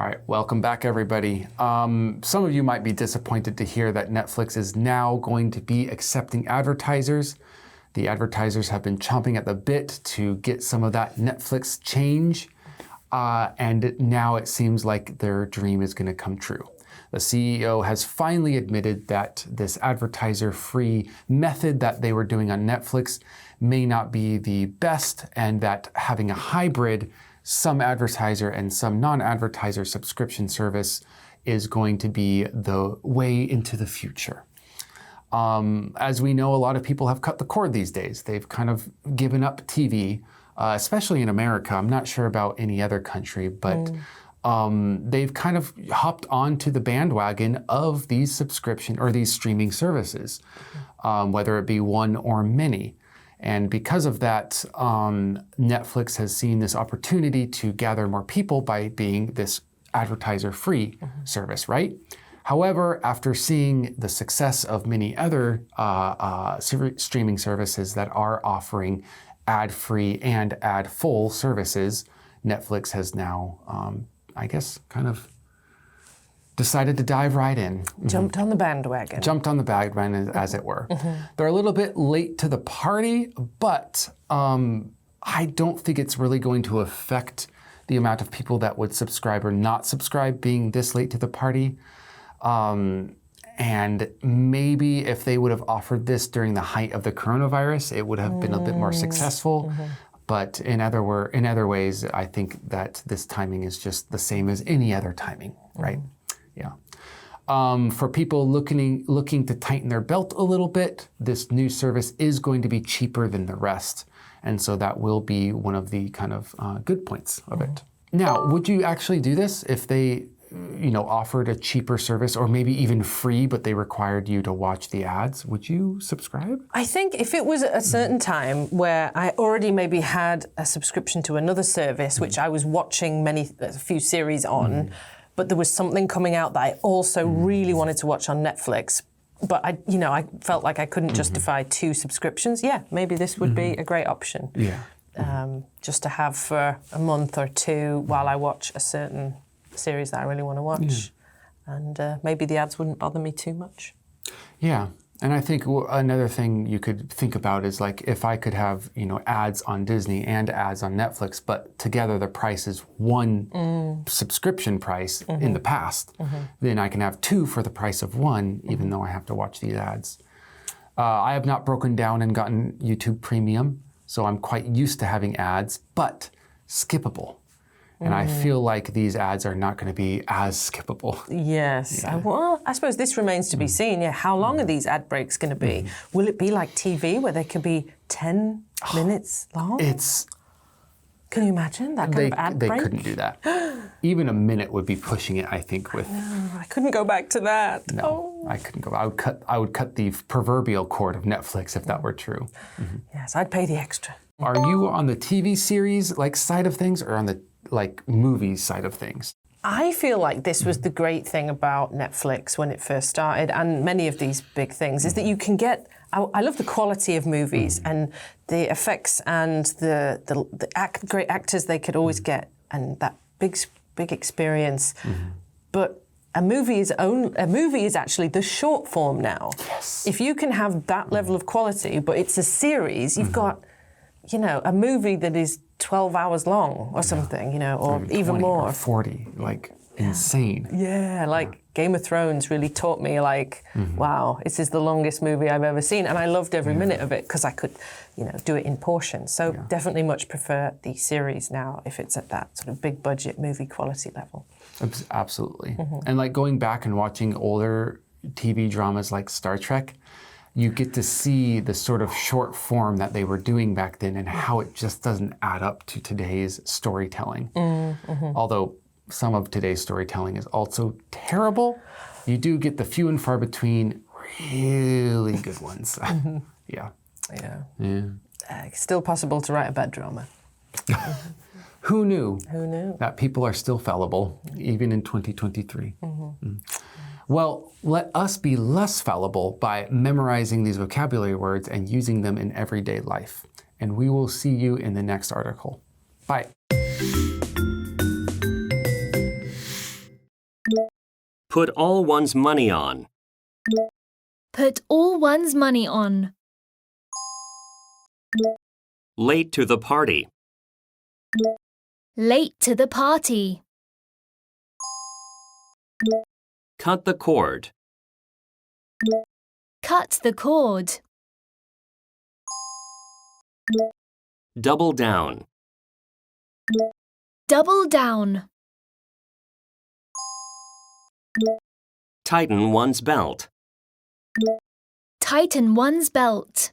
All right, welcome back, everybody. Some of you might be disappointed to hear that Netflix is now going to be accepting advertisers. The advertisers have been chomping at the bit to get some of that Netflix change, and now it seems like their dream is going to come true. The CEO has finally admitted that this advertiser-free method that they were doing on Netflix may not be the best, and that having a hybrid, some advertiser and some non-advertiser subscription service is going to be the way into the future. As we know, a lot of people have cut the cord these days. They've kind of given up TV, especially in America. I'm not sure about any other country, but they've kind of hopped onto the bandwagon of these subscription or these streaming services, whether it be one or many. And because of that, Netflix has seen this opportunity to gather more people by being this advertiser-free service, right? However, after seeing the success of many other streaming services that are offering ad-free and ad-full services, Netflix has now, I guess, kind of decided to dive right in. Jumped on the bandwagon. Jumped on the bandwagon, as it were. They're a little bit late to the party, but I don't think it's really going to affect the amount of people that would subscribe or not subscribe being this late to the party. And maybe if they would have offered this during the height of the coronavirus, it would have been a bit more successful. But in other ways, I think that this timing is just the same as any other timing, right? Yeah. For people looking to tighten their belt a little bit, this new service is going to be cheaper than the rest. And so that will be one of the kind of good points of it. Now, would you actually do this if they offered a cheaper service or maybe even free, but they required you to watch the ads? Would you subscribe? I think if it was at a certain time where I already maybe had a subscription to another service, which I was watching a few series on, but there was something coming out that I also really wanted to watch on Netflix, but I felt like I couldn't justify two subscriptions. Yeah, maybe this would be a great option. Yeah. Just to have for a month or two while I watch a certain series that I really want to watch. And maybe the ads wouldn't bother me too much. Yeah. And I think another thing you could think about is like if I could have, ads on Disney and ads on Netflix, but together the price is one subscription price in the past, then I can have two for the price of one, even though I have to watch these ads. I have not broken down and gotten YouTube Premium, so I'm quite used to having ads, but skippable. And I feel like these ads are not going to be as skippable. Yes. Yeah. Well, I suppose this remains to be seen. Yeah. How long are these ad breaks going to be? Will it be like TV where they could be 10 minutes long? Can you imagine that kind of ad break? They couldn't do that. Even a minute would be pushing it, I think. I couldn't go back to that. No, I couldn't go. I would cut the proverbial cord of Netflix if that were true. Yes, I'd pay the extra. Are you on the TV series side of things or on the movie side of things? I feel like this was the great thing about Netflix when it first started, and many of these big things, is that you can get, I love the quality of movies and the effects and the great actors they could always get, and that big experience. But a movie is actually the short form now. Yes. If you can have that level of quality, but it's a series, you've got, a movie that is 12 hours long or something, or even more. Or 40, insane. Yeah, Game of Thrones really taught me, wow, this is the longest movie I've ever seen. And I loved every minute of it because I could, do it in portions. So definitely much prefer the series now if it's at that sort of big budget movie quality level. Absolutely. And going back and watching older TV dramas like Star Trek, you get to see the sort of short form that they were doing back then and how it just doesn't add up to today's storytelling. Although some of today's storytelling is also terrible, you do get the few and far between really good ones. Yeah. Still possible to write a bad drama. Who knew? Who knew? That people are still fallible, even in 2023. Well, let us be less fallible by memorizing these vocabulary words and using them in everyday life. And we will see you in the next article. Bye. Put all one's money on. Put all one's money on. Late to the party. Late to the party. Cut the cord. Cut the cord. Double down. Double down. Tighten one's belt. Tighten one's belt.